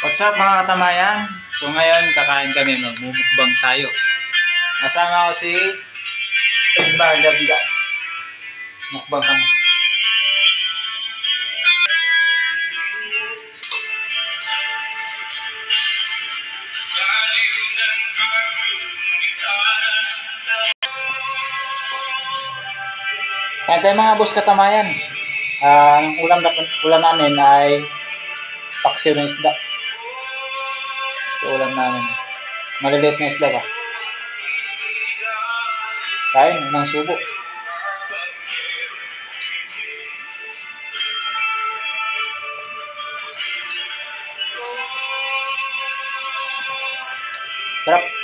What's up mga katamayan? So ngayon kakain kami, magmumukbang tayo. Kasama ko si Edmar Davidas. Mukbang kami. Kain tayo mga boss katamayan. Ang ulam namin ay paksiw ng isda. Ito ulam namin. Maliliit na isda ba? Kain ng subo. Sarap.